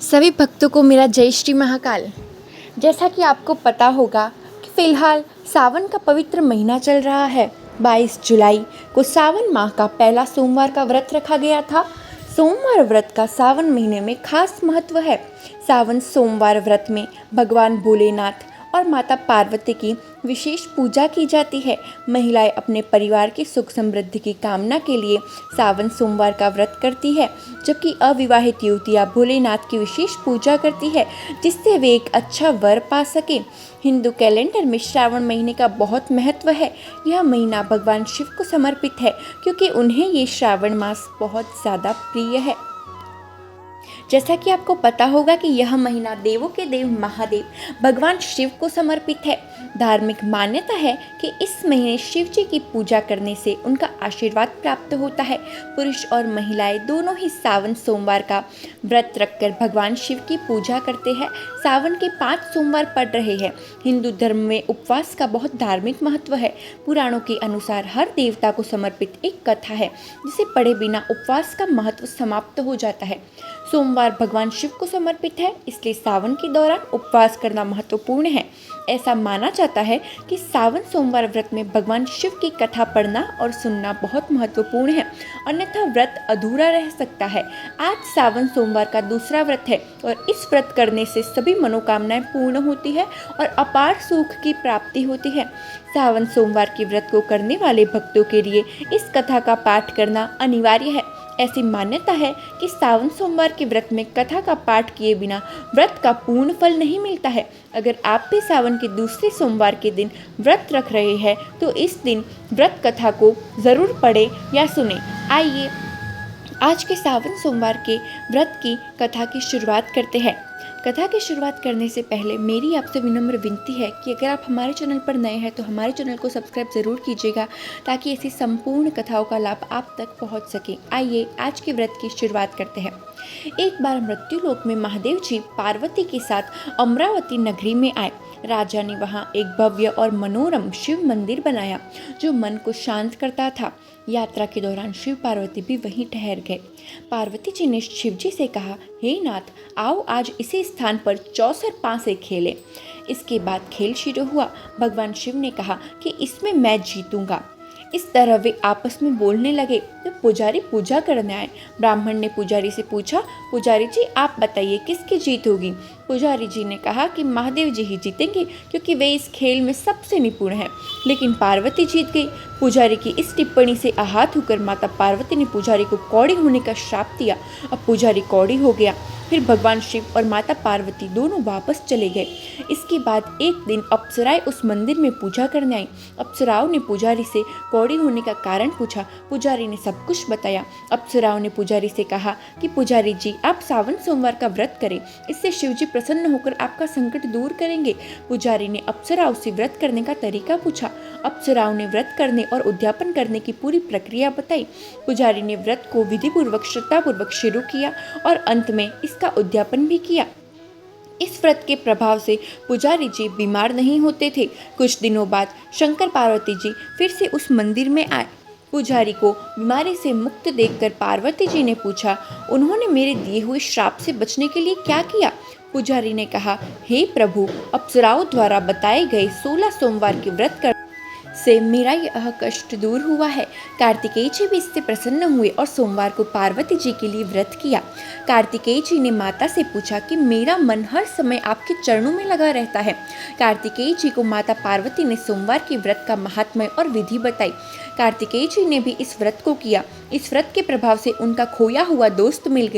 सभी भक्तों को मेरा जय श्री महाकाल। जैसा कि आपको पता होगा कि फ़िलहाल सावन का पवित्र महीना चल रहा है। 22 जुलाई को सावन माह का पहला सोमवार का व्रत रखा गया था। सोमवार व्रत का सावन महीने में खास महत्व है। सावन सोमवार व्रत में भगवान भोलेनाथ और माता पार्वती की विशेष पूजा की जाती है। महिलाएं अपने परिवार की सुख समृद्धि की कामना के लिए सावन सोमवार का व्रत करती है, जबकि अविवाहित युवतियां भोलेनाथ की विशेष पूजा करती है जिससे वे एक अच्छा वर पा सके। हिंदू कैलेंडर में श्रावण महीने का बहुत महत्व है। यह महीना भगवान शिव को समर्पित है क्योंकि उन्हें ये श्रावण मास बहुत ज़्यादा प्रिय है। जैसा कि आपको पता होगा कि यह महीना देवों के देव महादेव भगवान शिव को समर्पित है। धार्मिक मान्यता है कि इस महीने शिव जी की पूजा करने से उनका आशीर्वाद प्राप्त होता है। पुरुष और महिलाएं दोनों ही सावन सोमवार का व्रत रखकर भगवान शिव की पूजा करते हैं। सावन के 5 सोमवार पड़ रहे हैं। हिंदू धर्म में उपवास का बहुत धार्मिक महत्व है। पुराणों के अनुसार हर देवता को समर्पित एक कथा है जिसे पढ़े बिना उपवास का महत्व समाप्त हो जाता है। सोमवार भगवान शिव को समर्पित है, इसलिए सावन के दौरान उपवास करना महत्वपूर्ण है। ऐसा माना जाता है कि सावन सोमवार व्रत में भगवान शिव की कथा पढ़ना और सुनना बहुत महत्वपूर्ण है, अन्यथा व्रत अधूरा रह सकता है। आज सावन सोमवार का दूसरा व्रत है और इस व्रत करने से सभी मनोकामनाएं पूर्ण होती है और अपार सुख की प्राप्ति होती है। सावन सोमवार के व्रत को करने वाले भक्तों के लिए इस कथा का पाठ करना अनिवार्य है। ऐसी मान्यता है कि सावन सोमवार के व्रत में कथा का पाठ किए बिना व्रत का पूर्ण फल नहीं मिलता है। अगर आप भी सावन के दूसरे सोमवार के दिन व्रत रख रहे हैं तो इस दिन व्रत कथा को ज़रूर पढ़ें या सुनें। आइए आज के सावन सोमवार के व्रत की कथा की शुरुआत करते हैं। कथा की शुरुआत करने से पहले मेरी आपसे विनम्र विनती है कि अगर आप हमारे चैनल पर नए हैं तो हमारे चैनल को सब्सक्राइब ज़रूर कीजिएगा ताकि ऐसी संपूर्ण कथाओं का लाभ आप तक पहुंच सके। आइए आज के व्रत की शुरुआत करते हैं। एक बार मृत्युलोक में महादेव जी पार्वती के साथ अमरावती नगरी में आए। राजा ने वहाँ एक भव्य और मनोरम शिव मंदिर बनाया जो मन को शांत करता था। यात्रा के दौरान शिव पार्वती भी वहीं ठहर गए। पार्वती जी ने शिव जी से कहा, हे नाथ, आओ आज इसी स्थान पर 64 पासे खेलें। इसके बाद खेल शुरू हुआ। भगवान शिव ने कहा कि इसमें मैं जीतूंगा। इस तरह वे आपस में बोलने लगे तो पुजारी पूजा करने आए। ब्राह्मण ने पुजारी से पूछा, पुजारी जी आप बताइए किसकी जीत होगी। पुजारी जी ने कहा कि महादेव जी ही जीतेंगे क्योंकि वे इस खेल में सबसे निपुण हैं। लेकिन पार्वती जीत गई। पुजारी की इस टिप्पणी से आहत होकर माता पार्वती ने पुजारी को कौड़ी होने का श्राप दिया। अब पुजारी कौड़ी हो गया। फिर भगवान शिव और माता पार्वती दोनों वापस चले गए। इसके बाद एक दिन अप्सराएं उस मंदिर में पूजा करने आई। अप्सराओं ने पुजारी से कौड़ी होने का कारण पूछा। पुजारी ने सब कुछ बताया। अप्सराओं ने पुजारी से कहा कि पुजारी जी आप सावन सोमवार का व्रत करें, इससे शिव जी प्रसन्न होकर आपका संकट दूर करेंगे। पुजारी ने अप्सराओं से व्रत करने का तरीका पूछा। अप्सराओं ने व्रत करने और उद्यापन करने की पूरी प्रक्रिया बताई। पुजारी ने व्रत को विधिपूर्वक श्रद्धापूर्वक शुरू किया और अंत में इसका उद्यापन भी किया। इस व्रत के प्रभाव से पुजारी जी बीमार नहीं होते थे। कुछ दिनों बाद शंकर पार्वती जी फिर से उस मंदिर में आए। पुजारी को बीमारी से मुक्त देखकर पार्वती जी ने पूछा, उन्होंने मेरे दिए हुए श्राप से बचने के लिए क्या किया। पुजारी ने कहा, हे प्रभु, अप्सराओं द्वारा बताए गए 16 सोमवार के व्रत कर से मेरा यह कष्ट दूर हुआ है। कार्तिकेय जी भी इससे प्रसन्न हुए और सोमवार को पार्वती जी के लिए व्रत किया। कार्तिकेय जी ने माता से पूछा कि मेरा मन हर समय आपके चरणों में लगा रहता है। कार्तिकेय जी को माता पार्वती ने सोमवार के व्रत का महात्म्य और विधि बताई। कार्तिकेय जी ने भी इस व्रत को किया। इस व्रत के प्रभाव से उनका खोया हुआ दोस्त मिल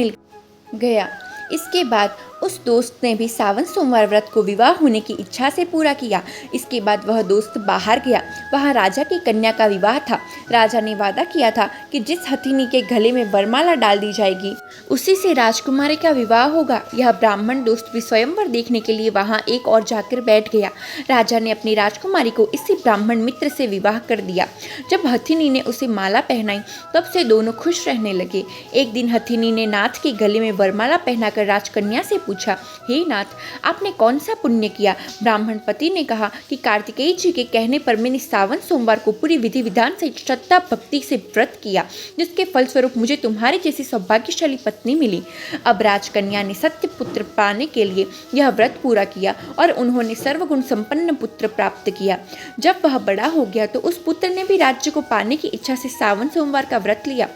गया। इसके बाद उस दोस्त ने भी सावन सोमवार व्रत को विवाह होने की इच्छा से पूरा किया। इसके बाद वह दोस्त बाहर गया। वहाँ राजा की कन्या का विवाह था। राजा ने वादा किया था कि जिस हथिनी के गले में वरमाला डाल दी जाएगी उसी से राजकुमारी का विवाह होगा। यह ब्राह्मण दोस्त भी स्वयंवर देखने के लिए वहाँ एक और जाकर बैठ गया। राजा ने अपनी राजकुमारी को इसी ब्राह्मण मित्र से विवाह कर दिया। जब हथिनी ने उसे माला पहनाई तब से दोनों खुश रहने लगे। एक दिन हथिनी ने नाथ के गले में वरमाला पहनाकर राजकन्या से पूछा, हे नाथ, आपने कौन सा पुण्य किया? ब्राह्मण पति ने कहा कि कार्तिकेय जी के कहने पर मैंने सावन सोमवार को पूरी विधि विधान से श्रद्धा भक्ति से व्रत किया, जिसके फलस्वरूप मुझे तुम्हारे जैसी सौभाग्यशाली पत्नी मिली। अब राजकन्या ने सत्य पुत्र पाने के लिए यह व्रत पूरा किया और उन्होंने सर्वगुण संपन्न पुत्र प्राप्त किया। जब वह बड़ा हो गया तो उस पुत्र ने भी राज्य को पाने की इच्छा से सावन सोमवार का व्रत लिया।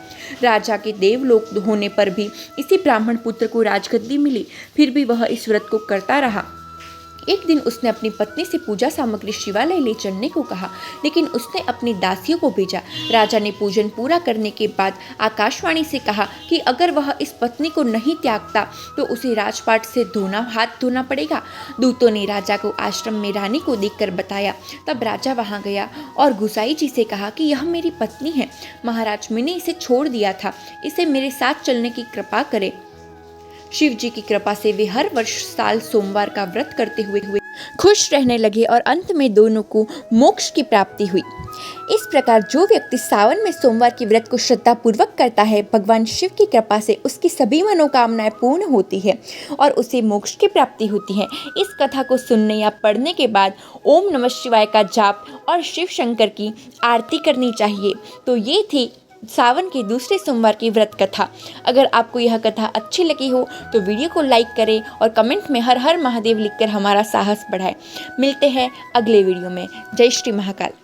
राजा के देवलोक होने पर भी इसी ब्राह्मण पुत्र को राजगद्दी मिली, फिर भी वह इस व्रत को करता रहा। एक दिन उसने अपनी पत्नी से पूजा सामग्री शिवालय ले चलने को कहा, लेकिन उसने अपनी दासियों को भेजा। राजा ने पूजन पूरा करने के बाद आकाशवाणी से कहा कि अगर वह इस पत्नी को नहीं त्यागता तो उसे राजपाट से हाथ धोना पड़ेगा। दूतों ने राजा को आश्रम में रानी को देखकर बताया। तब राजा वहां गया और गुसाई जी से कहा कि यह मेरी पत्नी है, महाराज मैंने इसे छोड़ दिया था, इसे मेरे साथ चलने की कृपा करे। शिव जी की कृपा से वे हर वर्ष साल सोमवार का व्रत करते हुए खुश रहने लगे और अंत में दोनों को मोक्ष की प्राप्ति हुई। इस प्रकार जो व्यक्ति सावन में सोमवार के व्रत को श्रद्धा पूर्वक करता है, भगवान शिव की कृपा से उसकी सभी मनोकामनाएं पूर्ण होती है और उसे मोक्ष की प्राप्ति होती है। इस कथा को सुनने या पढ़ने के बाद ओम नमः शिवाय का जाप और शिव शंकर की आरती करनी चाहिए। तो ये थी सावन के दूसरे सोमवार की व्रत कथा। अगर आपको यह कथा अच्छी लगी हो तो वीडियो को लाइक करें और कमेंट में हर हर महादेव लिखकर हमारा साहस बढ़ाएं। मिलते हैं अगले वीडियो में। जय श्री महाकाल।